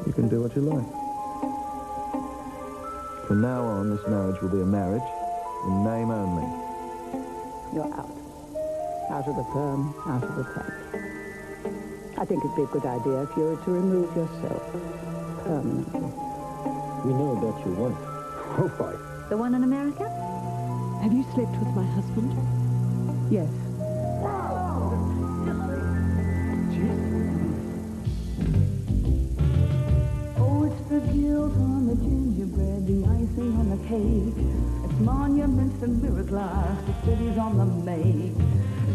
You can do what you like. From now on, this marriage will be a marriage in name only. You're out. Out of the firm, out of the tax. I think it'd be a good idea if you were to remove yourself permanently. We know about your wife. Oh, right. The one in America? Have you slept with my husband? Yes. Oh, it's the guilt on the gingerbread, the icing on the cake. It's monuments and mirror glass, the city's on the make.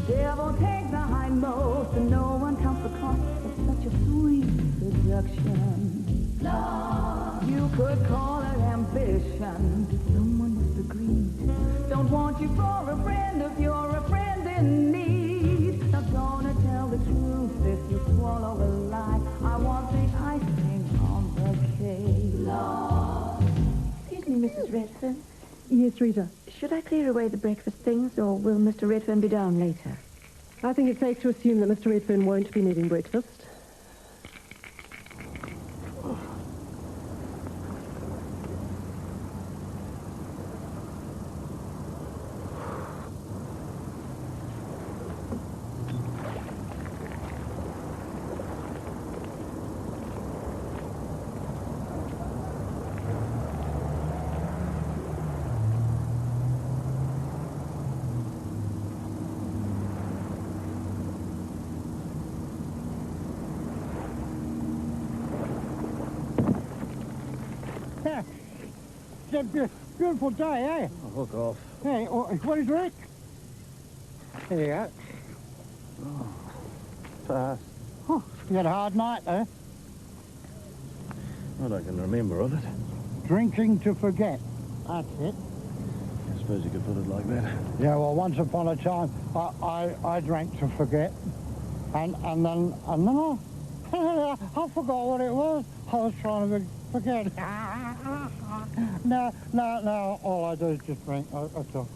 The devil takes the hindmost, and no one counts the cost of such a sweet seduction. Love, you could call it ambition, to someone with the greed. Don't want you for a friend if you're a friend in need. Not gonna tell the truth if you swallow a lie. I want the icing on the cake. Love. Excuse me, Mrs. Redfern. Yes, Rita. Should I clear away the breakfast things, or will Mr. Redfern be down later? I think it's safe to assume that Mr. Redfern won't be needing breakfast. It's a beautiful day, eh? Oh, hook off. Hey, what do you drink? There you go. Oh, fast. Oh, you had a hard night, eh? What I can remember of it. Drinking to forget. That's it. I suppose you could put it like that. Yeah, well, once upon a time, I drank to forget. And then I forgot what it was. I was trying to forget. No, all I do is just drink. That's all.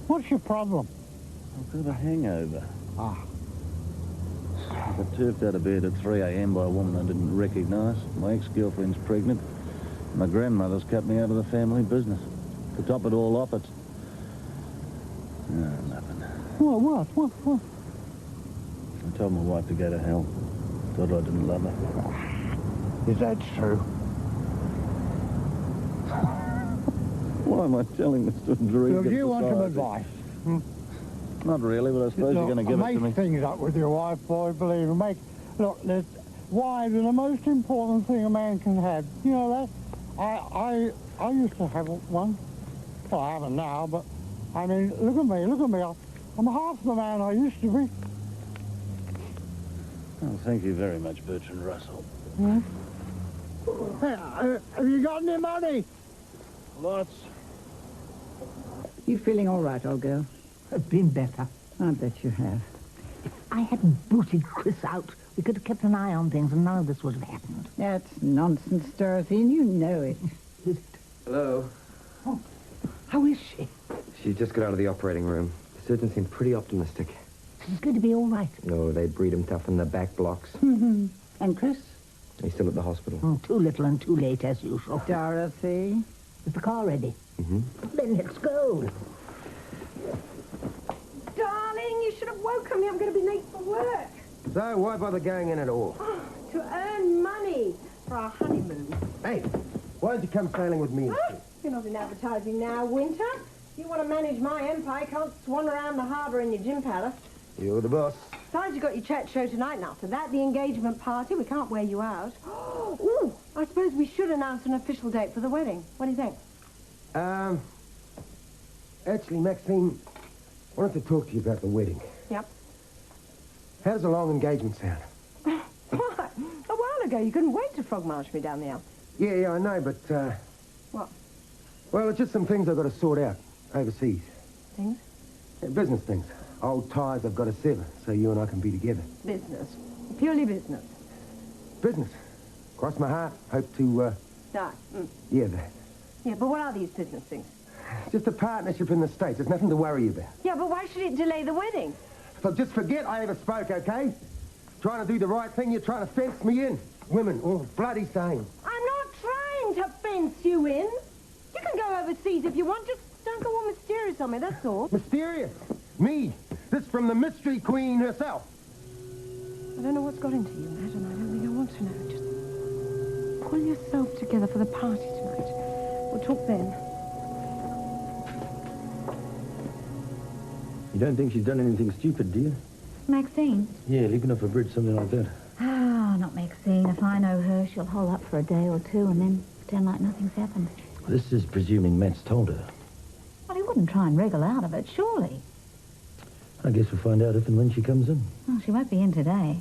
What's your problem? I've got a hangover. Ah. I got turfed out of bed at 3 a.m. by a woman I didn't recognise. My ex-girlfriend's pregnant. My grandmother's cut me out of the family business. To top it all off, it's... No, nothing. What? I told my wife to go to hell. Thought I didn't love her. Is that true? Why am I telling this to a dream? Do you want some advice? Not really, but I suppose you're going to give it to me. Make things up with your wife, boy, believe me. Look, wives are the most important thing a man can have. You know that? I used to have one. Well, I haven't now, but, I mean, look at me. I'm half the man I used to be. Oh, thank you very much, Bertrand Russell. Yeah? Hey, have you got any money? Lots. You feeling all right, old girl? I've been better. I bet you have. If I hadn't booted Chris out, we could have kept an eye on things and none of this would have happened. That's nonsense, Dorothy, and you know it. Is it? Hello. Oh, how is she? She just got out of the operating room. The surgeon seemed pretty optimistic. She's going to be all right. No, they breed him tough in the back blocks. And Chris? He's still at the hospital. Oh, too little and too late, as usual. Dorothy? Is the car ready? Mm-hmm. Then let's go. Darling, you should have woken me. I'm going to be late for work. So, why bother going in at all? To earn money for our honeymoon. Hey, why don't you come sailing with me? You're not in advertising now, Winter. You want to manage my empire, you can't swan around the harbour in your gym palace. You're the boss. Besides, you've got your church show tonight, and after that, the engagement party. We can't wear you out. Ooh, I suppose we should announce an official date for the wedding. What do you think? Actually, Maxine, I wanted to talk to you about the wedding. Yep. How does a long engagement sound? What? A while ago, you couldn't wait to frog march me down the aisle. Yeah, I know, but, What? well, it's just some things I've got to sort out overseas. Things? Yeah, business things. Old ties I've got to sever, so you and I can be together. Business. Purely business. Business. Cross my heart. Hope to, Die. yeah, that. Yeah, but what are these business things? It's just a partnership in the States. There's nothing to worry about. Yeah, but why should it delay the wedding? So just forget I ever spoke, okay? trying to do the right thing, you're trying to fence me in. Women, all bloody same. I'm not trying to fence you in. You can go overseas if you want. Just don't go all mysterious on me, that's all. Mysterious? Me? This from the mystery queen herself. I don't know what's got into you, Matt, and I don't think I want to know. Just pull yourself together for the party tonight. We'll talk then. You don't think she's done anything stupid, do you? Maxine? Yeah, leaping off a bridge, something like that. Oh, not Maxine. If I know her, she'll hole up for a day or two and then pretend like nothing's happened. This is presuming Matt's told her. Well, he wouldn't try and wriggle out of it, surely. I guess we'll find out if and when she comes in. Well, she won't be in today.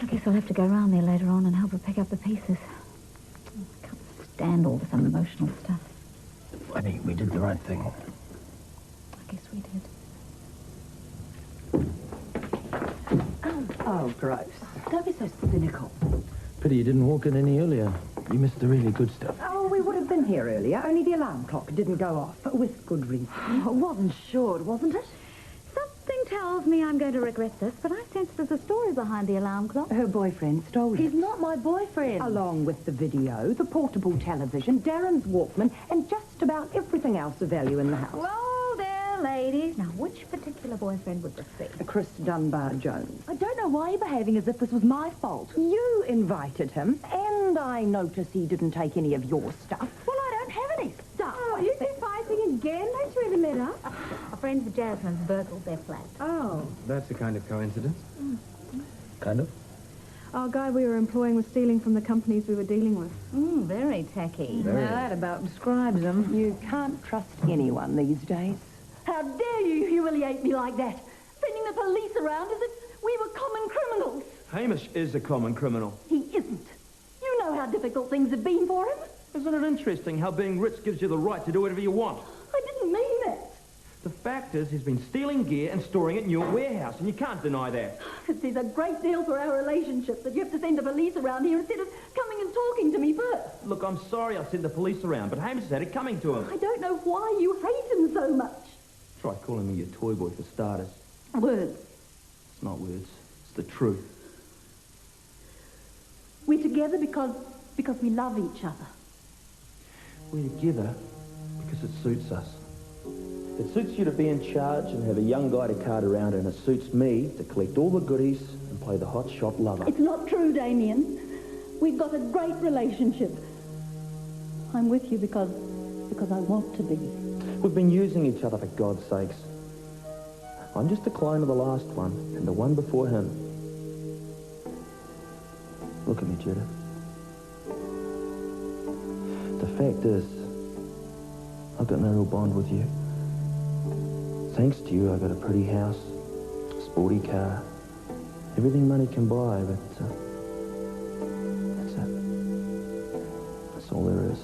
I guess I'll have to go round there later on and help her pick up the pieces. I can't stand all this emotional stuff. I think we did the right thing. I guess we did. Oh, gross. Don't be so cynical. Pity you didn't walk in any earlier. You missed the really good stuff. Oh, we would have been here earlier, only the alarm clock didn't go off, with good reason. Oh, it wasn't short, wasn't it? Something tells me I'm going to regret this, but I sense there's a story behind the alarm clock. Her boyfriend stole it. He's not my boyfriend. Along with the video, the portable television, Darren's Walkman, and just about everything else of value in the house. Whoa there, ladies. Now, which particular boyfriend would this be? Chris Dunbar-Jones. I don't know why you're behaving as if this was my fault. You invited him, and I notice he didn't take any of your stuff. Well, I don't have any stuff. Oh, you two fighting again? Don't you ever let up? A friend of Jasmine's burgled their flat. Oh. That's a kind of coincidence. Kind of. Our guy we were employing was stealing from the companies we were dealing with. Very tacky. Now, that about describes him. You can't trust anyone these days. How dare you humiliate me like that? Sending the police around as if we were common criminals. Hamish is a common criminal. He isn't. You know how difficult things have been for him. Isn't it interesting how being rich gives you the right to do whatever you want? I didn't mean that. The fact is, he's been stealing gear and storing it in your warehouse, and you can't deny that. It says a great deal for our relationship that you have to send the police around here instead of coming and talking to me first. Look, I'm sorry I sent the police around, but Hamish has had it coming to him. I don't know why you hate him so much. Try calling me your toy boy for starters. Words. It's not words. It's the truth. We're together because we love each other. We're together because it suits us. It suits you to be in charge and have a young guy to cart around, and it suits me to collect all the goodies and play the hot shot lover. It's not true, Damien. We've got a great relationship. I'm with you because I want to be. We've been using each other, for God's sakes. I'm just a clone of the last one and the one before him. Look at me, Judith. The fact is, I've got no real bond with you. Thanks to you, I got a pretty house, a sporty car, everything money can buy, but that's it. That's all there is.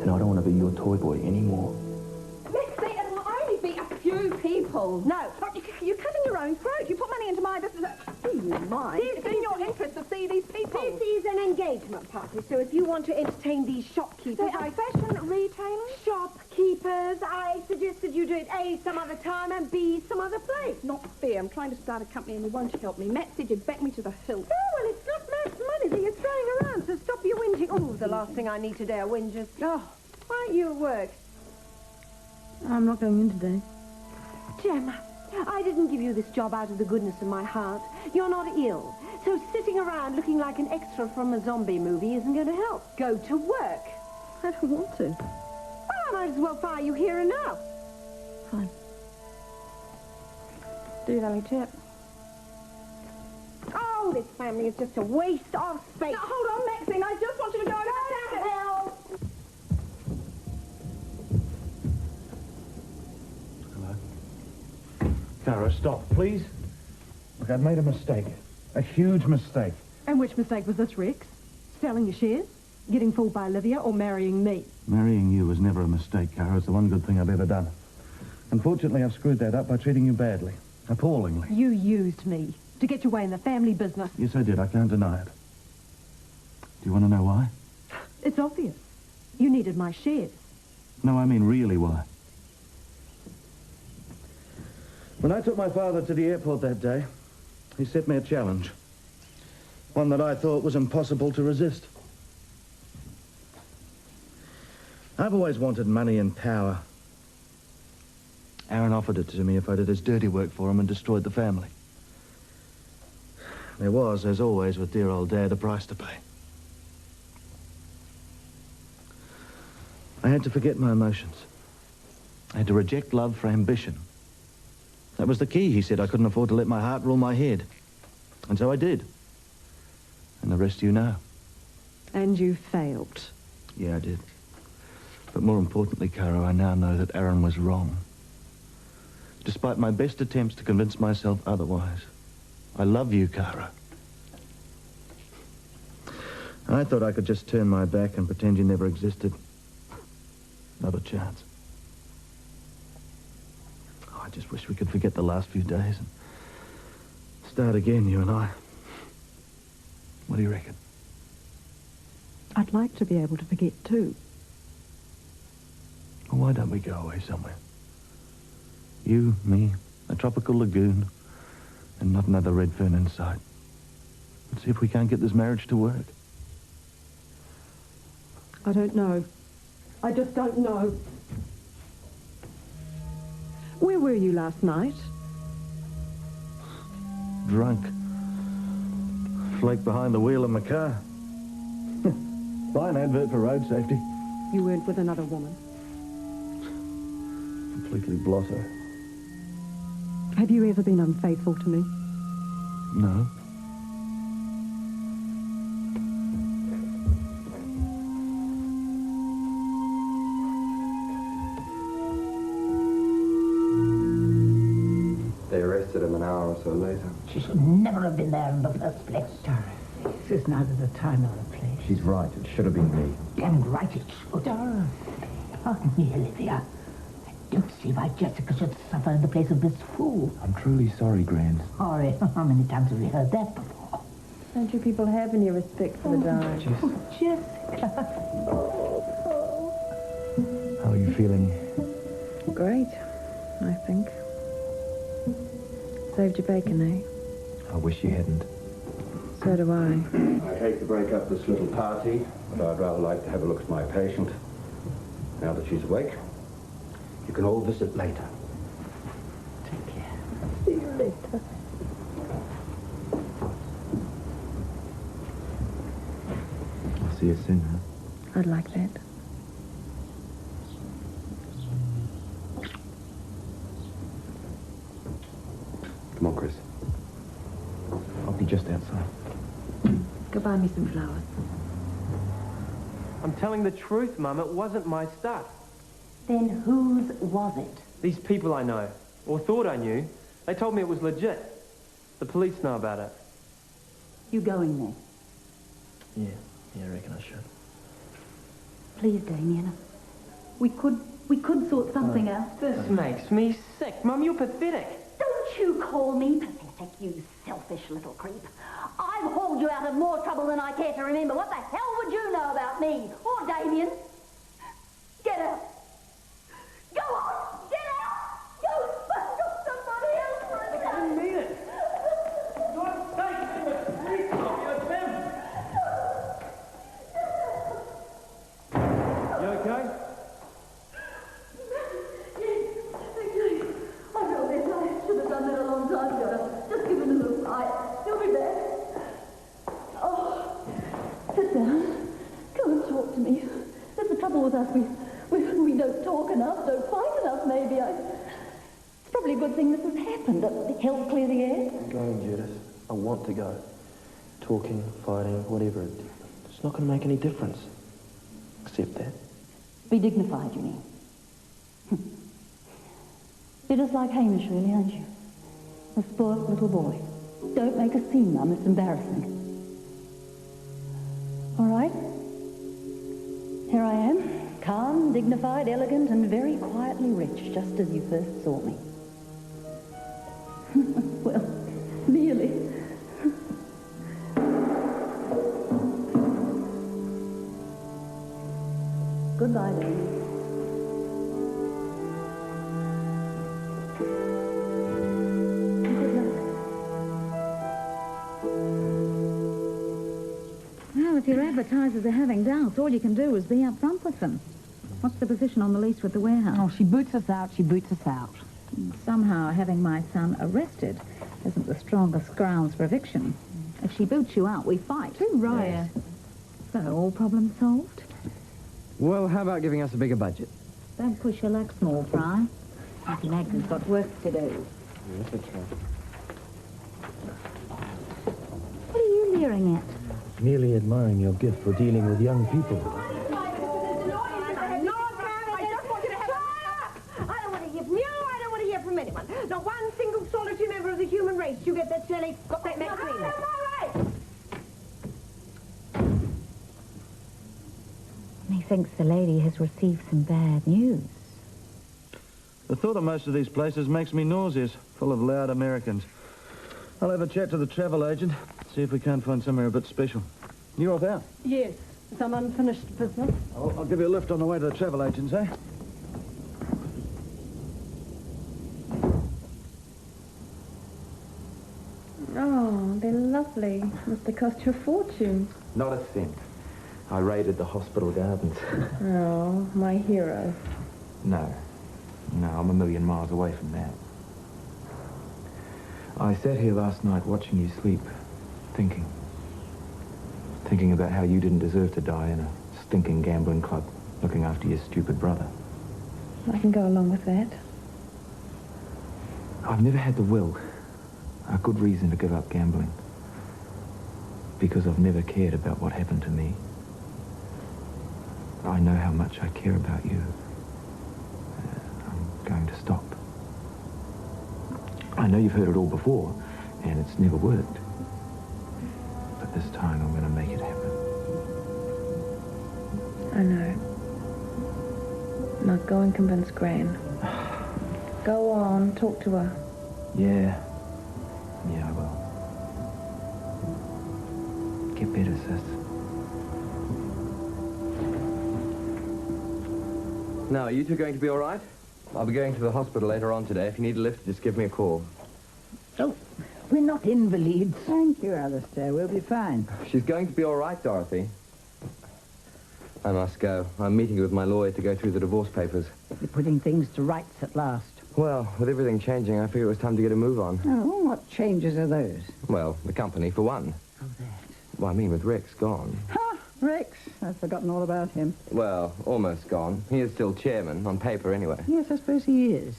And I don't want to be your toy boy anymore. Maxie, it'll only be a few people. No, you're cutting your own throat. You put money into my business. Do you mind? It's in your interest to see these people. This is an engagement party, so if you want to entertain these shopkeepers... They are fashion retailers? Shopkeepers. I suggested you do it A, some other time, and B, some other place. Not fair. I'm trying to start a company and you won't help me. Matt said you'd back me to the hilt. Oh, well, it's not Matt's money that you're throwing around, so stop your whinging. Oh, the last thing I need today are whinges. Oh, why aren't you at work? I'm not going in today. Gemma, I didn't give you this job out of the goodness of my heart. You're not ill. So sitting around looking like an extra from a zombie movie isn't going to help. Go to work. I don't want to. Well, I might as well fire you here and now. Fine. Do you have any tip? Oh, this family is just a waste of space. Now, hold on, Maxine. I just want you to go and Go to hell. Cara, stop, please. Look, I've made a mistake. A huge mistake. And which mistake was this, Rex? Selling your shares? Getting fooled by Olivia or marrying me? Marrying you was never a mistake, Cara. It's the one good thing I've ever done. Unfortunately, I've screwed that up by treating you badly. Appallingly. You used me to get your way in the family business. Yes, I did. I can't deny it. Do you want to know why? It's obvious. You needed my shares. No, I mean really why. When I took my father to the airport that day, he set me a challenge. One that I thought was impossible to resist. I've always wanted money and power. Aaron offered it to me if I did his dirty work for him and destroyed the family. There was, as always with dear old Dad, a price to pay. I had to forget my emotions. I had to reject love for ambition. That was the key, he said. I couldn't afford to let my heart rule my head. And so I did. And the rest you know. And you failed. Yeah, I did. But more importantly, Caro, I now know that Aaron was wrong. Despite my best attempts to convince myself otherwise. I love you, Caro. I thought I could just turn my back and pretend you never existed. Not a chance. Oh, I just wish we could forget the last few days and start again, you and I. What do you reckon? I'd like to be able to forget too. Well, why don't we go away somewhere? You, me, a tropical lagoon, and not another red fern in sight. And see if we can't get this marriage to work. I don't know. I just don't know. Where were you last night? Drunk. Flaked behind the wheel of my car. Fine advert for road safety. You weren't with another woman. Completely blotto. Have you ever been unfaithful to me? No. They arrested him an hour or so later. She should never have been there in the first place. Dorothy, this is neither the time nor the place. She's right. It should have been me. Damn right it should. Dorothy. Pardon me, Olivia. I don't see why Jessica should suffer in the place of this fool. I'm truly sorry, Gran. Sorry. How many times have we heard that before? Don't you people have any respect for the dying? Jessica. How are you feeling? Great, I think. Saved your bacon, eh? I wish you hadn't. So do I. I'd hate to break up this little party, but I'd rather like to have a look at my patient. Now that she's awake, you can all visit later. Take care. See you later. I'll see you soon, huh? I'd like that. Come on, Chris. I'll be just outside. Go buy me some flowers. I'm telling the truth, Mum. It wasn't my stuff. Then whose was it? These people I know, or thought I knew, they told me it was legit. The police know about it. You going there? Yeah, I reckon I should. Please, Damien. We could sort something out. This makes me sick. Mum, you're pathetic. Don't you call me pathetic, you selfish little creep. I've hauled you out of more trouble than I care to remember. What the hell would you know about me? Or Damien? Get out. Go on, get out. Go find somebody else for a day. I didn't mean it. God's sake, you're a freak. You're them. You okay? I know this. I should have done that a long time ago. Just give him a little fight. He'll be back. Oh, sit down. Come and talk to me. That's the trouble with us. We don't talk enough, don't fight enough, maybe. It's probably a good thing this has happened. It helps clear the air. I'm going, Judith. I want to go. Talking, fighting, whatever. It's not going to make any difference. Accept that. Be dignified, you mean. You're just like Hamish, really, aren't you? A spoilt little boy. Don't make a scene, Mum. It's embarrassing. All right. Here I am, calm, dignified, elegant, and very quietly rich, just as you first saw me. Well, nearly. Goodbye, Dave. if your advertisers are having doubts, all you can do is be up front with them. What's the position on the lease with the warehouse? Oh, she boots us out, she boots us out. Somehow having my son arrested isn't the strongest grounds for eviction. If she boots you out, we fight. Too right. Yes. So, all problems solved? Well, how about giving us a bigger budget? Don't push your luck, small fry. Uncle Magnus got work to do. Yes, that's right. What are you leering at? Merely admiring your gift for dealing with young people. Not one single solitary member of the human race. You get that, Shelley? Got that, Maxine? Methinks the lady has received some bad news. The thought of most of these places makes me nauseous, full of loud Americans. I'll have a chat to the travel agent, see if we can't find somewhere a bit special. You off out? Yes, some unfinished business. I'll give you a lift on the way to the travel agents, eh? Oh, they're lovely. Must have cost you a fortune. Not a cent. I raided the hospital gardens. Oh, my hero. No, I'm a million miles away from that. I sat here last night watching you sleep, thinking about how you didn't deserve to die in a stinking gambling club looking after your stupid brother. I can go along with that. I've never had the will, a good reason to give up gambling, because I've never cared about what happened to me. I know how much I care about you. I'm going to stop. I know you've heard it all before, and it's never worked. But this time I'm going to make it happen. I know. Now go and convince Gran. Go on, talk to her. Yeah, I will. Get better, sis. Now, are you two going to be all right? I'll be going to the hospital later on today. If you need a lift, just give me a call. Oh, we're not invalids. Thank you, Alistair. We'll be fine. She's going to be all right, Dorothy. I must go. I'm meeting with my lawyer to go through the divorce papers. You're putting things to rights at last. Well, with everything changing, I figured it was time to get a move on. Oh, what changes are those? Well, the company, for one. Oh, that. Well, I mean, with Rex gone. Ha! Rex. I've forgotten all about him. Well, almost gone. He is still chairman, on paper anyway. Yes, I suppose he is.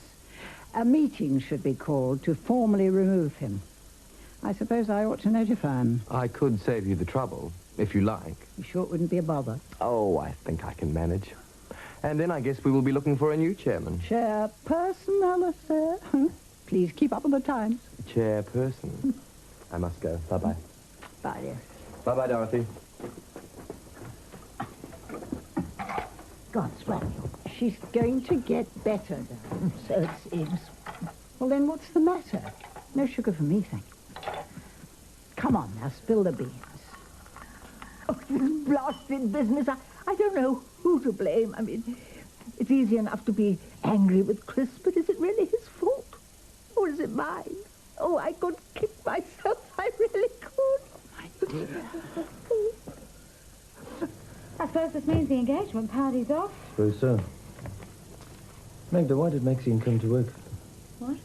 A meeting should be called to formally remove him. I suppose I ought to notify him. I could save you the trouble, if you like. You sure it wouldn't be a bother? Oh, I think I can manage. And then I guess we will be looking for a new chairman. Chairperson, Alistair. Please keep up with the times. Chairperson. I must go. Bye-bye. Bye, dear. Bye-bye, Dorothy. God, swallow. She's going to get better, darling. So it seems. Well, then what's the matter? No sugar for me, thank you. Come on, now, spill the beans. Oh, this blasted business. I don't know who to blame. I mean, it's easy enough to be angry with Chris, but is it really his fault? Or is it mine? Oh, I could kick myself. I really could. My dear. I suppose this means the engagement party's off. Suppose so. Magda, why did Maxine come to work? What?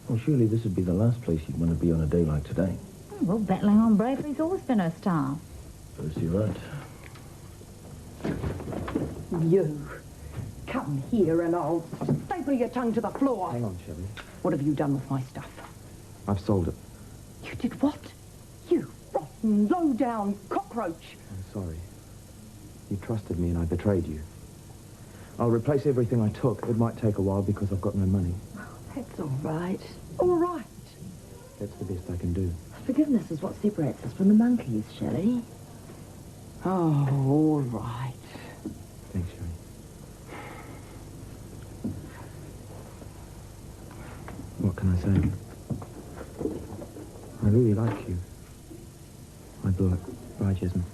Well, surely this would be the last place you'd want to be on a day like today. Well, battling on bravery's always been her style. Suppose you're right. You. Come here and I'll staple your tongue to the floor. Hang on, Shelley. What have you done with my stuff? I've sold it. You did what? You rotten, low-down cockroach. I'm sorry. You trusted me and I betrayed you. I'll replace everything I took. It might take a while because I've got no money. That's all right. All right. That's the best I can do. Forgiveness is what separates us from the monkeys, Shelley. Oh, all right. Thanks, Shelley. What can I say? I really like you. I blew it. Bye, Jasmine.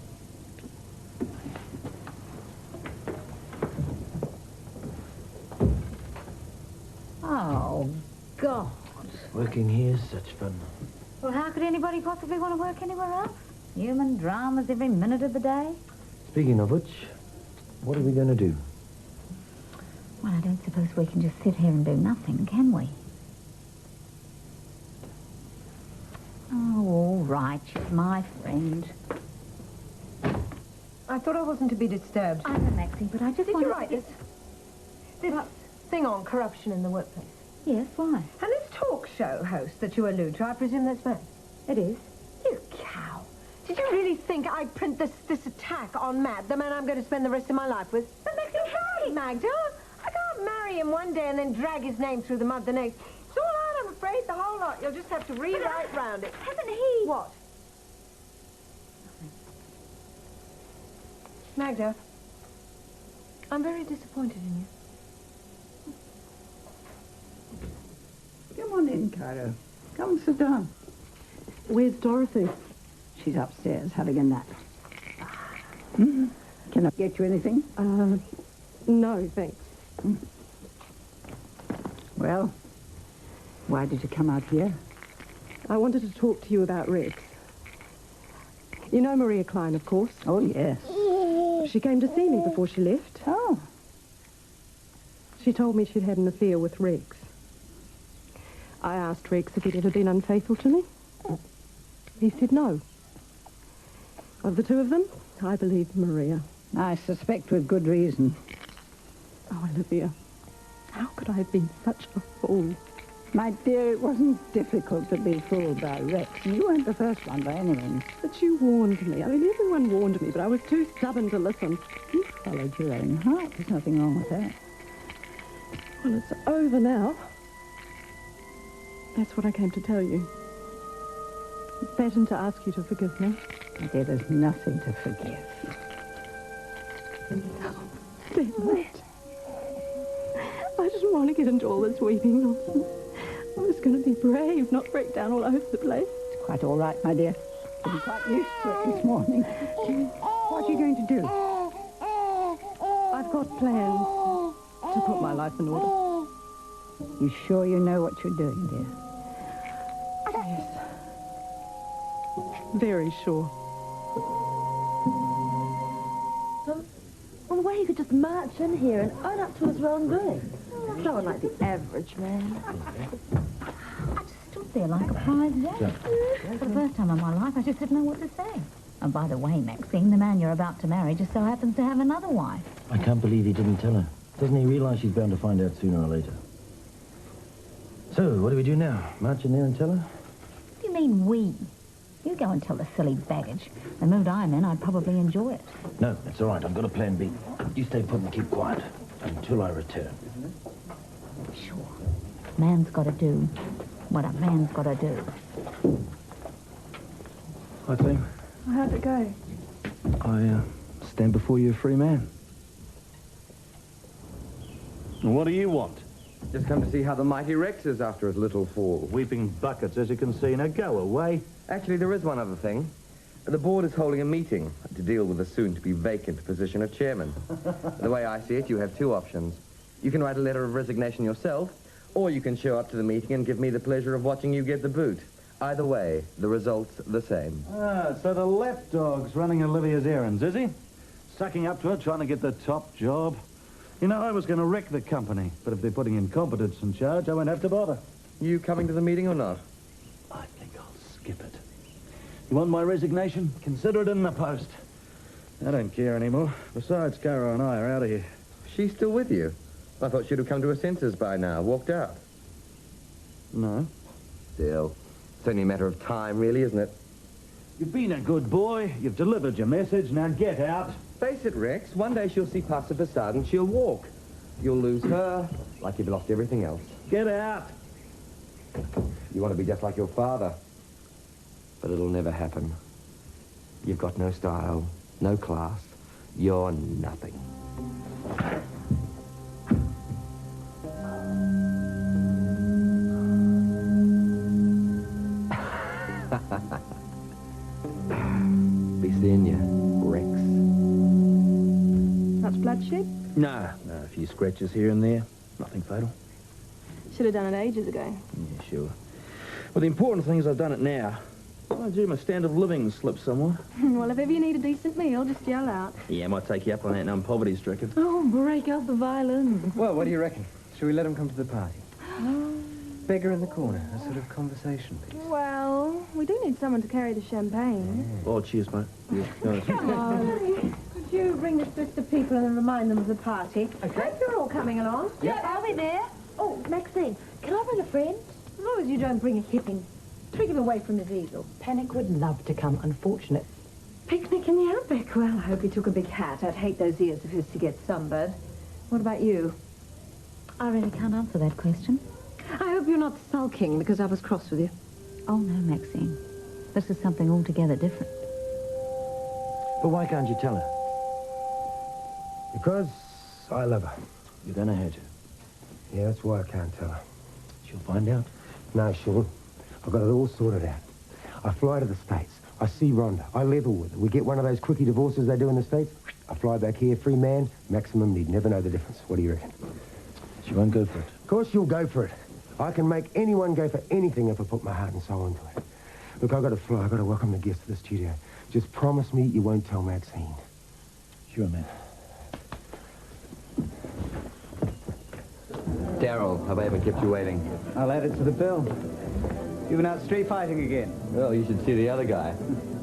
Oh, God. Working here's such fun. Well, how could anybody possibly want to work anywhere else? Human dramas every minute of the day. Speaking of which, what are we going to do? Well, I don't suppose we can just sit here and do nothing, can we? Oh, all right, she's my friend. I thought I wasn't to be disturbed. I know, Maxie, but I just Did wanted you write this thing on corruption in the workplace? Yes, why? And this talk show host that you allude to, I presume that's Matt? It is. You cow. Did you really think I'd print this attack on Matt, the man I'm going to spend the rest of my life with? But Maxie, Magda, I can't marry him one day and then drag his name through the mud the next. It's all out, I'm afraid, the whole lot. You'll just have to rewrite round it. Hasn't he? What? Magda, I'm very disappointed in you. Come on in, Caro. Come and sit down. Where's Dorothy? She's upstairs having a nap. Can I get you anything? No, thanks. Well, why did you come out here? I wanted to talk to you about Rex. You know Maria Klein, of course. Oh, yes. She came to see me before she left. Oh. She told me she'd had an affair with Rex. I asked Rex if he'd ever been unfaithful to me. He said no. Of the two of them, I believe Maria. I suspect with good reason. Oh, Olivia, how could I have been such a fool? My dear, it wasn't difficult to be fooled by Rex, and you weren't the first one by any means. But you warned me. I mean, everyone warned me, but I was too stubborn to listen. You followed your own heart. There's nothing wrong with that. Well, it's over now. That's what I came to tell you. That and to ask you to forgive me. My dear, there's nothing to forgive. Damn it. I didn't want to get into all this weeping nonsense. I was going to be brave, not break down all over the place. It's quite all right, my dear. I'm quite used to it this morning. What are you going to do? I've got plans to put my life in order. You sure you know what you're doing, dear? Yes. Very sure. Well, the way you could just march in here and own up to his wrongdoing. So unlike the average man. I just stood there like a prize rat. For the first time in my life, I just didn't know what to say. And by the way, Maxine, the man you're about to marry just so happens to have another wife. I can't believe he didn't tell her. Doesn't he realise she's bound to find out sooner or later? So, what do we do now? March in there and tell her? What do you mean, we? You go and tell the silly baggage. The mood I'm in, I'd probably enjoy it. No, it's all right. I've got a plan B. You stay put and keep quiet until I return. Sure. Man's got to do what a man's got to do. Hi, Tim. How'd it go? I stand before you a free man. What do you want? Just come to see how the mighty Rex is after his little fall. Weeping buckets, as you can see. Now go away. Actually, there is one other thing. The board is holding a meeting to deal with the soon-to-be vacant position of chairman. The way I see it, you have two options. You can write a letter of resignation yourself, or you can show up to the meeting and give me the pleasure of watching you get the boot. Either way, the result's the same. Ah, so the lapdog's running Olivia's errands, is he? Sucking up to her, trying to get the top job. You know, I was going to wreck the company, but if they're putting incompetence in charge, I won't have to bother. You coming to the meeting or not? I think I'll skip it. You want my resignation? Consider it in the post. I don't care anymore. Besides, Cara and I are out of here. She's still with you? I thought she'd have come to her senses by now, walked out. No. Still, it's only a matter of time, really, isn't it? You've been a good boy. You've delivered your message. Now get out. Face it, Rex. One day she'll see past the facade and she'll walk. You'll lose her like you've lost everything else. Get out. You want to be just like your father. But it'll never happen. You've got no style, no class. You're nothing. Be seeing you, Rex. Much bloodshed? No, a few scratches here and there. Nothing fatal. Should have done it ages ago. Yeah, sure. Well, the important thing is I've done it now. Oh, gee, my standard of living slipped somewhat. Well, if ever you need a decent meal, just yell out. Yeah, I might take you up on that now I'm poverty-stricken. Oh, break out the violin. Well, what do you reckon? Shall we let him come to the party? Beggar in the corner, a sort of conversation piece. Well, we do need someone to carry the champagne. Oh, cheers, mate. Yeah, Come on. Could you bring this list of people and remind them of the party? Okay. You're all coming along. Yep, I'll be there. Oh, Maxine, can I bring a friend? As long as you don't bring a hipping. Twig him away from his easel. Panic would love to come, unfortunate. Picnic in the outback. Well, I hope he took a big hat. I'd hate those ears of his to get sunburned. What about you? I really can't answer that question. I hope you're not sulking because I was cross with you. Oh, no, Maxine. This is something altogether different. But why can't you tell her? Because I love her. You don't know how to. Yeah, that's why I can't tell her. She'll find out. No, Sean. I've got it all sorted out. I fly to the States. I see Rhonda. I level with her. We get one of those quickie divorces they do in the States. I fly back here, free man, maximum need. Never know the difference. What do you reckon? She won't go for it. Of course you'll go for it. I can make anyone go for anything if I put my heart and soul into it. Look, I've got to fly. I've got to welcome the guests to the studio. Just promise me you won't tell Maxine. Sure, man. Daryl, have I ever kept you waiting? I'll add it to the bill. You've been out street fighting again. Well, you should see the other guy.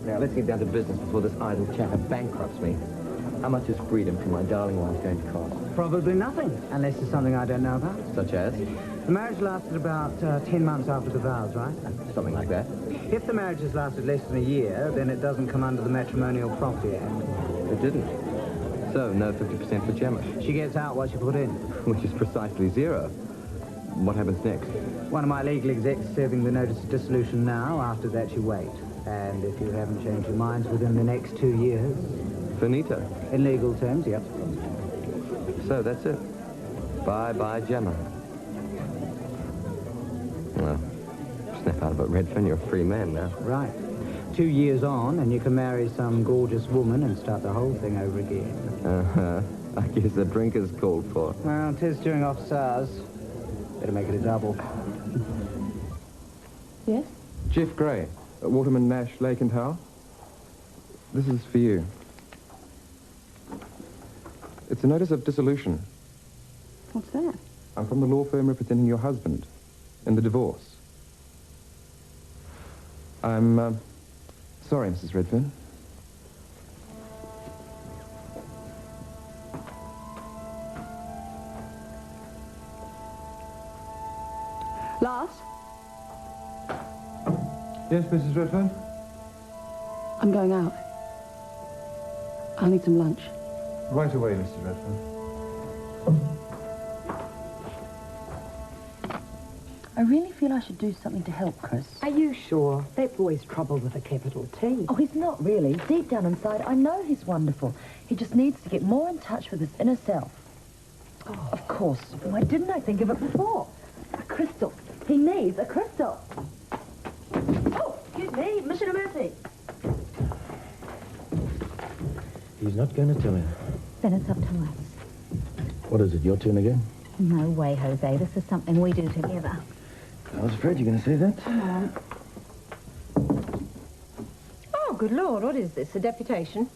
Now, let's get down to business before this idle chatter bankrupts me. How much is freedom for my darling wife going to cost? Probably nothing, unless there's something I don't know about. Such as? The marriage lasted about 10 months after the vows, right? Something like that. If the marriage has lasted less than a year, then it doesn't come under the Matrimonial Property Act. It didn't. So, no 50% for Gemma. She gets out what she put in. Which is precisely zero. What happens next? One of my legal execs serving the notice of dissolution now. After that, you wait. And if you haven't changed your minds within the next 2 years... Finito. In legal terms, yep. So, that's it. Bye-bye, Gemma. Well, snap out of it, Redfern. You're a free man now. Right. 2 years on, and you can marry some gorgeous woman and start the whole thing over again. Uh-huh. I guess the drink is called for. Well, 'tis during office hours. Better make it a double. Yes? Jeff Gray, Waterman, Nash, Lake and Howe. This is for you. It's a notice of dissolution. What's that? I'm from the law firm representing your husband in the divorce. I'm, sorry, Mrs. Redfern. Lars? Yes, Mrs. Redfern? I'm going out. I'll need some lunch. Right away, Mrs. Redfern. I really feel I should do something to help Chris. Are you sure? That boy's troubled with a capital T. Oh, he's not really. Deep down inside, I know he's wonderful. He just needs to get more in touch with his inner self. Oh, of course. Why didn't I think of it before? A crystal. He needs a crystal. Oh, excuse me. Mission of mercy. He's not going to tell her. Then it's up to us. What is it, your turn again? No way, Jose. This is something we do together. I was afraid you were going to say that. Come on. Oh, good Lord, what is this, a deputation?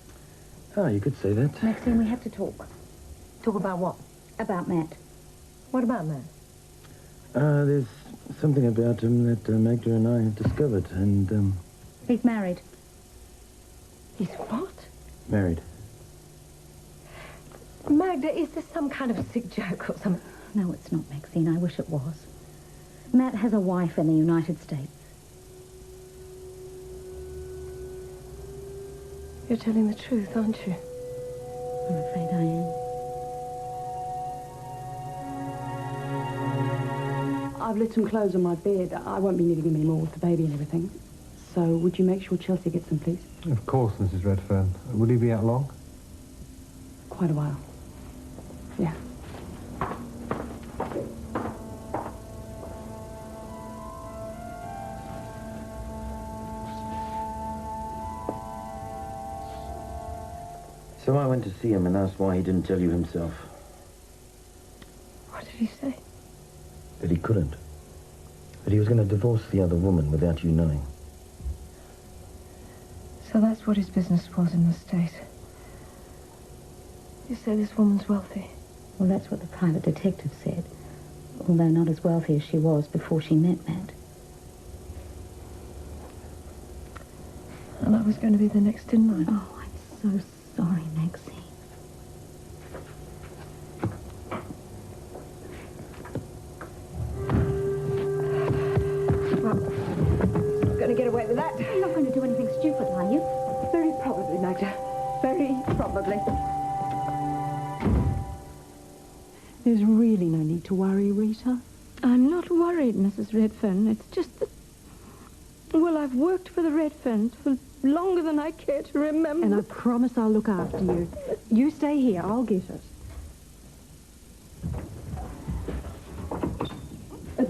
Oh, you could say that. Maxine, we have to talk. Talk about what? About Matt. What about Matt? There's something about him that Magda and I have discovered, and, He's married. He's what? married. Magda, is this some kind of sick joke or something? No, it's not, Maxine. I wish it was. Matt has a wife in the United States. You're telling the truth, aren't you? I'm afraid I am. I've lit some clothes on my bed. I won't be needing them anymore with the baby and everything. So would you make sure Chelsea gets them, please? Of course, Mrs. Redfern. Will he be out long? Quite a while. Yeah. So I went to see him and asked why he didn't tell you himself. What did he say? That he couldn't. That he was going to divorce the other woman without you knowing. So that's what his business was in the state. You say this woman's wealthy? Well, that's what the private detective said, although not as wealthy as she was before she met Matt. And I was going to be the next in line. Oh, I'm so sorry, Maxine. Going to get away with that. You're not going to do anything stupid, are you? Very probably, Magda. Very probably. There's really no need to worry, Rita. I'm not worried, Mrs. Redfern. It's just that... Well, I've worked for the Redferns for longer than I care to remember. And I promise I'll look after you. You stay here. I'll get it.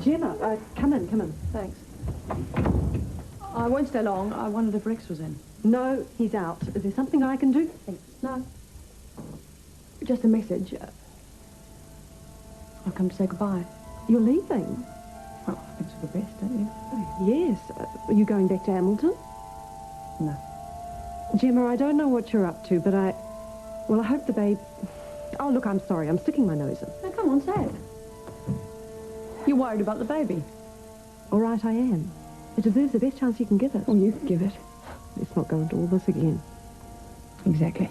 Gemma, come in. Thanks. I won't stay long. I wondered if Rex was in. No, he's out. Is there something I can do? No. Just a message. I've come to say goodbye. You're leaving? Well, I think it's for the best, don't you? Oh, yes. Are you going back to Hamilton? No. Gemma, I don't know what you're up to, but I hope the babe... Oh, look, I'm sorry. I'm sticking my nose in. No, come on, say it. You're worried about the baby? All right, I am. It deserves the best chance you can give it. Oh, you can give it. Let's not go into all this again. Exactly.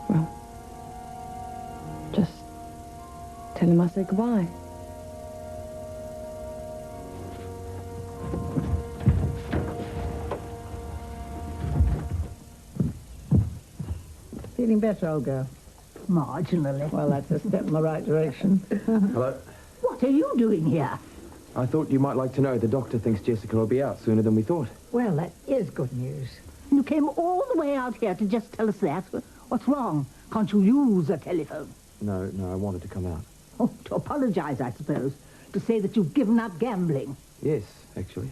Well, just tell him I said goodbye. Feeling better, old girl? Marginally. Well, that's a step in the right direction. Hello. What are you doing here? I thought you might like to know the doctor thinks Jessica will be out sooner than we thought. Well, that is good news. You came all the way out here to just tell us that. What's wrong? Can't you use a telephone? No, I wanted to come out. Oh, to apologise, I suppose. To say that you've given up gambling. Yes, actually.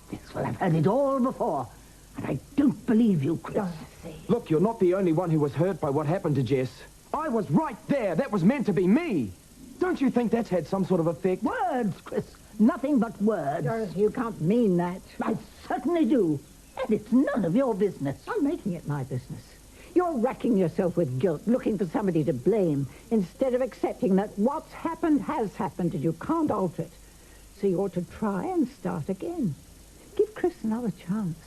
Yes, well, I've heard it all before. And I don't believe you, Chris. Look, you're not the only one who was hurt by what happened to Jess. I was right there. That was meant to be me. Don't you think that's had some sort of effect? Words, Chris. Nothing but words. Doris, you can't mean that. I certainly do. And it's none of your business. I'm making it my business. You're racking yourself with guilt, looking for somebody to blame, instead of accepting that what's happened has happened and you can't alter it. So you ought to try and start again. Give Chris another chance.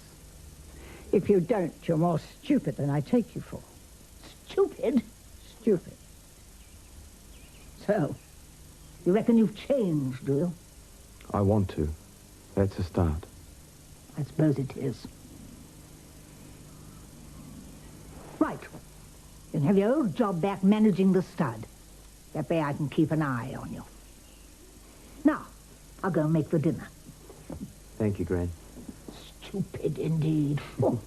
If you don't, you're more stupid than I take you for. Stupid? Stupid. So, you reckon you've changed, do you? I want to. That's a start. I suppose it is. Right. You can have your old job back managing the stud. That way I can keep an eye on you. Now, I'll go and make the dinner. Thank you, Gran. Stupid indeed. Oh.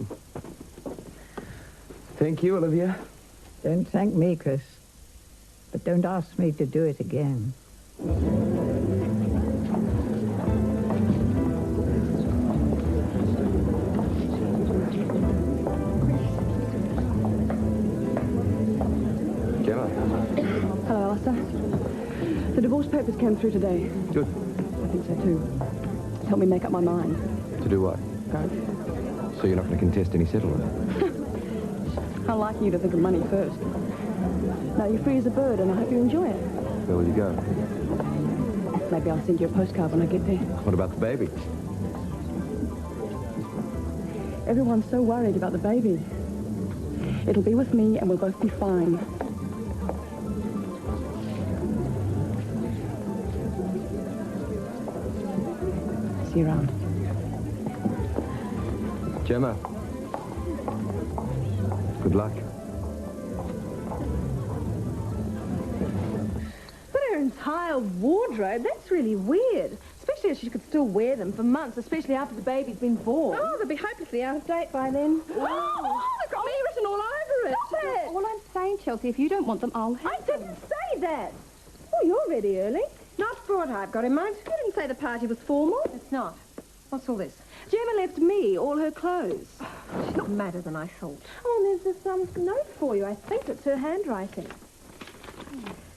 Thank you, Olivia. Don't thank me, Chris. But don't ask me to do it again. Gemma. Hello, Alistair. The divorce papers came through today. Good. I think so, too. It's helped me make up my mind. To do what? Go. So you're not going to contest any settlement? How like you to think of money first. Now, you're free as a bird, and I hope you enjoy it. Where will you go? Maybe I'll send you a postcard when I get there. What about the baby? Everyone's so worried about the baby. It'll be with me, and we'll both be fine. See you around. Gemma. Good luck. But her entire wardrobe, that's really weird. Especially as she could still wear them for months, especially after the baby's been born. Oh, they'll be hopelessly out of date by then. Oh, they've got me written all over it. Stop it! All I'm saying, Chelsea, if you don't want them, I'll have I didn't say that. Oh, you're ready early. Not for what I've got in mind. You didn't say the party was formal. It's not. What's all this? Gemma left me all her clothes. She's not madder than I thought. Oh, and there's this note for you. I think it's her handwriting.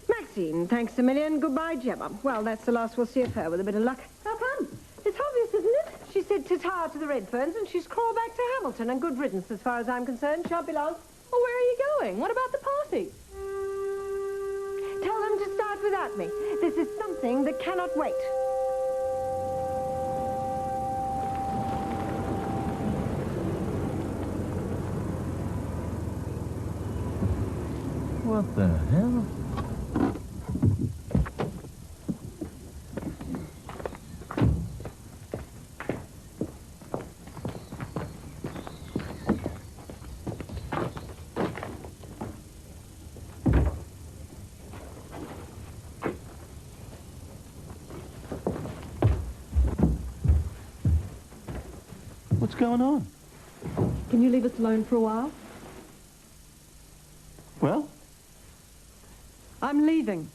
Maxine, thanks a million. Goodbye, Gemma. Well, that's the last we'll see of her, with a bit of luck. How come? It's obvious, isn't it? She said tar to the Redferns, and she's crawled back to Hamilton, and good riddance as far as I'm concerned. Shan't be long. Well, where are you going? What about the party? Tell them to start without me. This is something that cannot wait. What the hell? What's going on? Can you leave us alone for a while? Well? I'm leaving.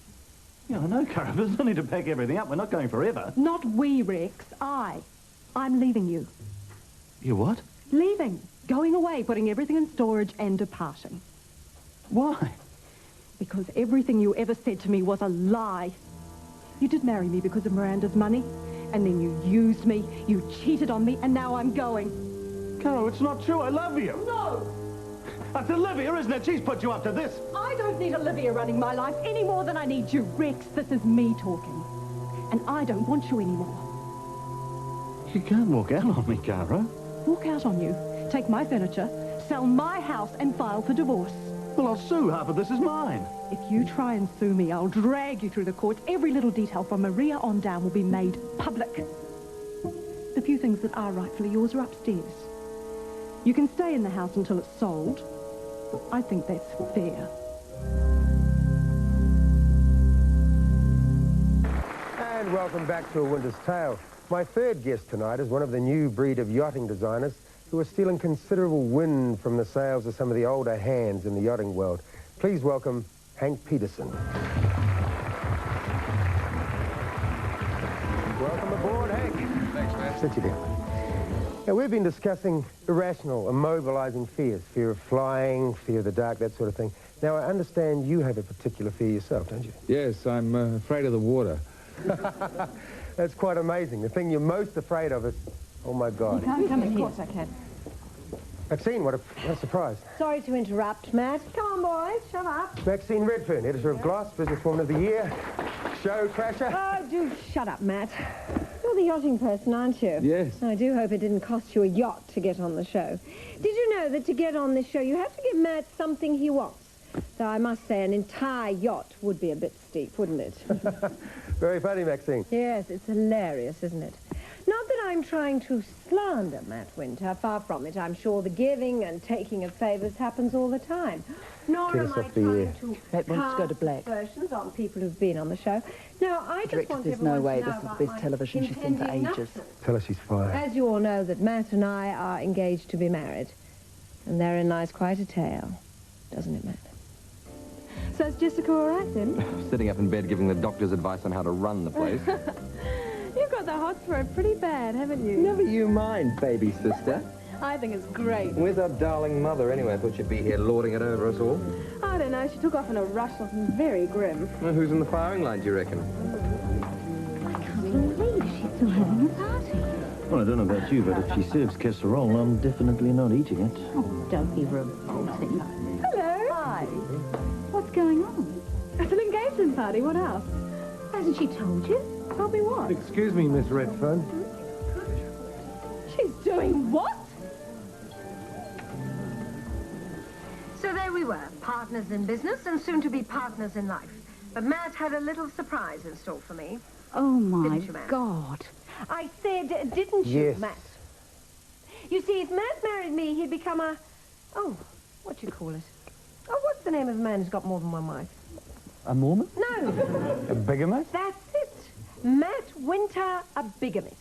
Yeah, I know, Cara. There's no need to pack everything up. We're not going forever. Not we, Rex. I'm leaving you. You what? Leaving. Going away, putting everything in storage and departing. Why? Because everything you ever said to me was a lie. You did marry me because of Miranda's money, and then you used me, you cheated on me, and now I'm going. Cara, it's not true. I love you. No! That's Olivia, isn't it? She's put you up to this. I don't need Olivia running my life any more than I need you, Rex. This is me talking. And I don't want you anymore. You can't walk out on me, Cara. Walk out on you, take my furniture, sell my house, and file for divorce. Well, I'll sue. Half of this is mine. If you try and sue me, I'll drag you through the courts. Every little detail from Maria on down will be made public. The few things that are rightfully yours are upstairs. You can stay in the house until it's sold. I think that's fair. And welcome back to A Winter's Tale. My third guest tonight is one of the new breed of yachting designers who are stealing considerable wind from the sails of some of the older hands in the yachting world. Please welcome Hank Peterson. Welcome aboard, Hank. Thanks, man. Sit you down. Now, we've been discussing irrational, immobilizing fears. Fear of flying, fear of the dark, that sort of thing. Now, I understand you have a particular fear yourself, don't you? Yes, I'm afraid of the water. That's quite amazing. The thing you're most afraid of is... Oh, my God. You can't come in here. Of course I can. Maxine, what a surprise. Sorry to interrupt, Matt. Come on, boys. Shut up. Maxine Redfern, editor of Gloss, Businesswoman of the Year, Show Crasher. Oh, do shut up, Matt. You're the yachting person, aren't you? Yes. I do hope it didn't cost you a yacht to get on the show. Did you know that to get on this show, you have to give Matt something he wants? Though I must say an entire yacht would be a bit steep, wouldn't it? Very funny, Maxine. Yes, it's hilarious, isn't it? Not that I'm trying to slander Matt Winter, far from it. I'm sure the giving and taking of favours happens all the time. Nor Get am us I off the trying air. to Matt wants to go to black. versions on people who've been on the show. No, I just Director, want there's everyone no way to know this is the about best my television she's seen for impending ages. nuptials. Tell her she's fired. As you all know, that Matt and I are engaged to be married. And therein lies quite a tale, doesn't it, Matt? So is Jessica all right, then? Sitting up in bed giving the doctors advice on how to run the place. You've got the hots for it pretty bad, haven't you? Never you mind, baby sister. I think it's great. Where's our darling mother, anyway? I thought she'd be here lording it over us all. I don't know. She took off in a rush, looking very grim. Well, who's in the firing line, do you reckon? I can't believe she's still having a party. Well, I don't know about you, but if she serves casserole, I'm definitely not eating it. Oh, don't be revolting. Hello. Hi. What's going on? It's an engagement party. What else? Hasn't she told you? Told me what? Excuse me, Miss Redfern. She's doing what? So there we were, partners in business and soon to be partners in life. But Matt had a little surprise in store for me. Oh, my Didn't you, Matt? God. I said, didn't you, Yes. Matt? You see, if Matt married me, he'd become a... Oh, what do you call it? Oh, what's the name of a man who's got more than one wife? A Mormon? No. A bigamist? That's it. Matt Winter, a bigamist.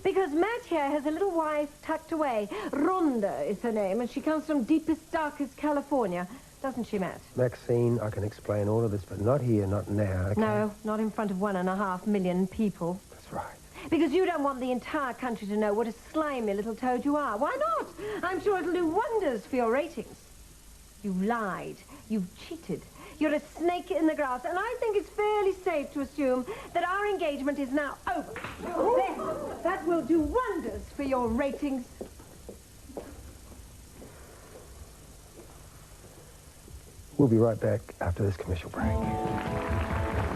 Because Matt here has a little wife tucked away. Rhonda is her name, and she comes from deepest, darkest California. Doesn't she, Matt? Maxine, I can explain all of this, but not here, not now, okay? No, not in front of 1.5 million people. That's right. Because you don't want the entire country to know what a slimy little toad you are. Why not? I'm sure it'll do wonders for your ratings. You've lied. You've cheated. You're a snake in the grass, and I think it's fairly safe to assume that our engagement is now over. There, that will do wonders for your ratings. We'll be right back after this commercial break.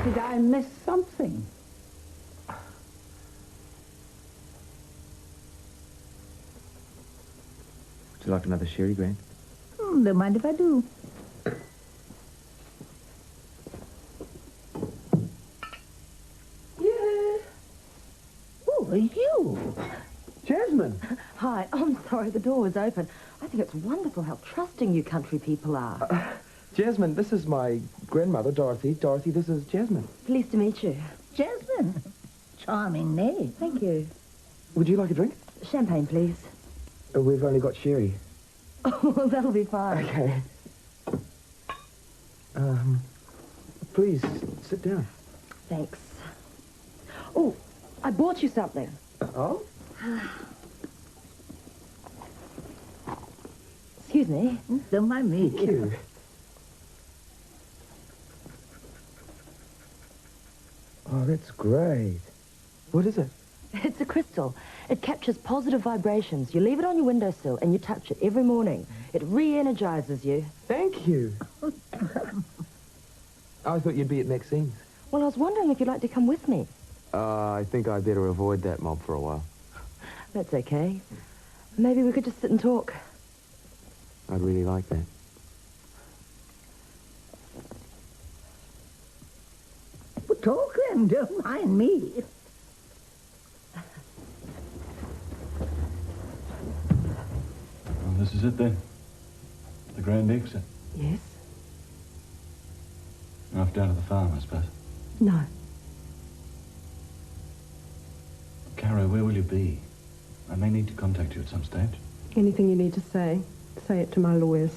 Did I miss something? Would you like another sherry, Gran? Don't mind if I do. You. Oh, you. Jasmine. Hi. Oh, I'm sorry, the door was open. I think it's wonderful how trusting you country people are. Jasmine, this is my grandmother, Dorothy. Dorothy, this is Jasmine. Pleased to meet you. Jasmine. Charming name. Thank you. Would you like a drink? Champagne, please. We've only got sherry. Oh, well, that'll be fine. Okay. Please, sit down. Thanks. Oh, I bought you something. Oh? Excuse me. Don't mind me. Thank you. Oh, that's great. What is it? It's a crystal. It captures positive vibrations. You leave it on your windowsill and you touch it every morning. It re-energizes you. Thank you. I thought you'd be at Maxine's. Well, I was wondering if you'd like to come with me. I think I'd better avoid that mob for a while. That's okay. Maybe we could just sit and talk. I'd really like that. Well, talk then. Don't mind me. Well, this is it then. The grand exit. Yes? Off down to the farm, I suppose. No. Caro, where will you be? I may need to contact you at some stage. Anything you need to say it to my lawyers.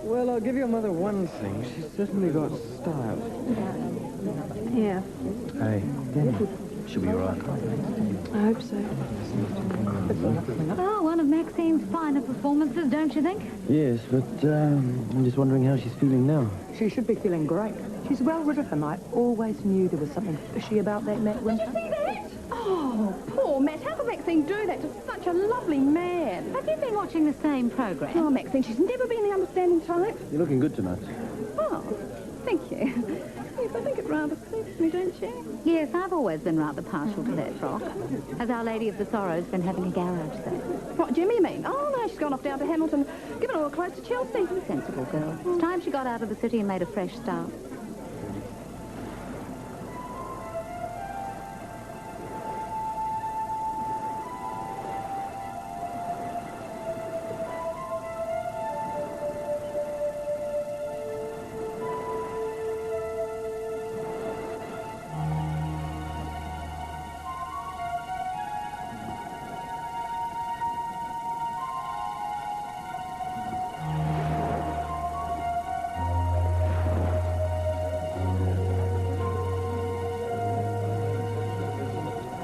Well, I'll give your mother one thing. She's certainly got style. Yeah, Hey, she'll be all right. I hope so. Oh, one of Maxine's finer performances, don't you think? Yes, but I'm just wondering how she's feeling now. She should be feeling great. She's well rid of him. I always knew there was something fishy about that Matt Winter. Did you see that? Oh, poor Matt. How could Maxine do that to such a lovely man? Have you been watching the same program? Oh, Maxine, she's never been the understanding type. You're looking good tonight. Oh, thank you. Yes, I think it rather suits me, don't you? Yes, I've always been rather partial to that frock. Has Our Lady of the Sorrows been having a garage sale? What, Jimmy, you mean? Oh, no, she's gone off down to Hamilton, given all the clothes to Chelsea. Sensible girl. It's time she got out of the city and made a fresh start.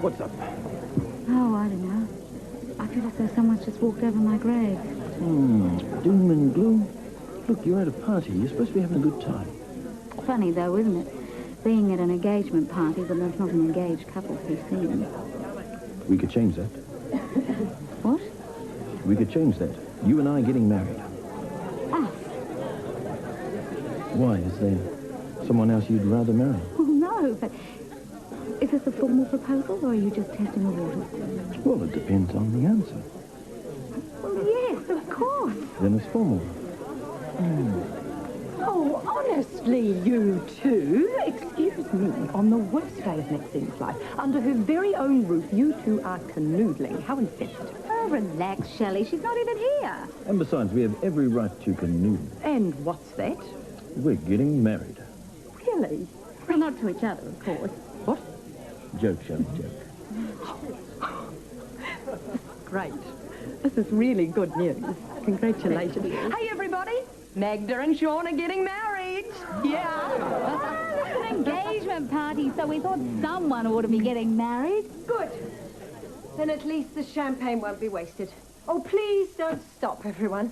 What's up? Oh, I don't know. I feel as though someone's just walked over my grave. Doom and gloom. Look, you're at a party. You're supposed to be having a good time. Funny, though, isn't it? Being at an engagement party, but there's not an engaged couple to be seen. We could change that. What? We could change that. You and I getting married. Us? Why? Is there someone else you'd rather marry? Oh, no, but... Is this a formal proposal, or are you just testing the waters? Well, it depends on the answer. Well, yes, of course. Then it's formal. Oh, honestly, you two. Excuse me. On the worst day of Maxine's life, under her very own roof, you two are canoodling. How insensitive. Oh, relax, Shelley. She's not even here. And besides, we have every right to canoe. And what's that? We're getting married. Really? Well, not to each other, of course. What? Joke, Shelley, joke. Great. This is really good news. Congratulations. Hey, everybody. Magda and Sean are getting married. Yeah. It's an engagement party, so we thought someone ought to be getting married. Good. Then at least the champagne won't be wasted. Oh, please don't stop, everyone.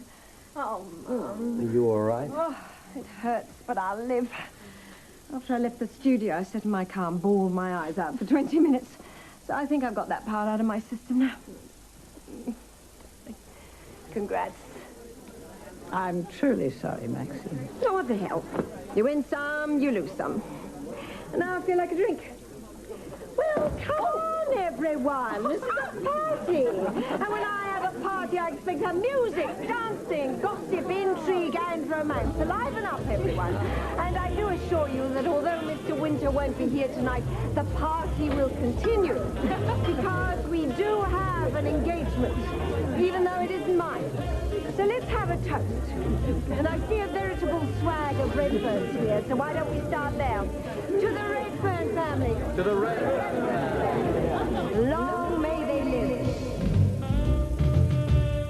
Oh, Mum. Are you all right? Oh, it hurts, but I'll live. After I left the studio, I sat in my car and bawled my eyes out for 20 minutes. So I think I've got that part out of my system now. Congrats. I'm truly sorry, Maxine. Oh, what the hell? You win some, you lose some. And now I feel like a drink. Well, come on, everyone. This is a party. And when I have a party, I expect to have music, dancing, gossip, intrigue, and romance. So liven up, everyone. And I do assure you that although Mr. Winter won't be here tonight, the party will continue. Because we do have an engagement, even though it isn't mine. So let's have a toast. And I see a veritable swag of Redferns here, so why don't we start there? To the Redfern family. To the Redfern family. Long may they live.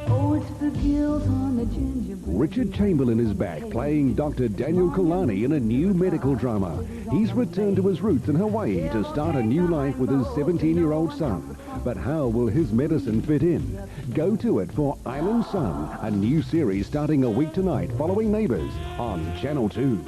Oh, it's the guilt on the gingerbread. Richard Chamberlain is back, playing Dr. Daniel Kulani in a new medical drama. He's returned to his roots in Hawaii to start a new life with his 17-year-old son. But how will his medicine fit in? Go to it for Island Sun, a new series starting a week tonight following Neighbours on Channel 2.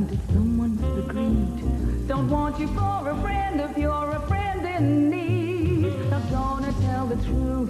Did someone with the greed? Don't want you for a friend if you're a friend in need. Not gonna tell the truth.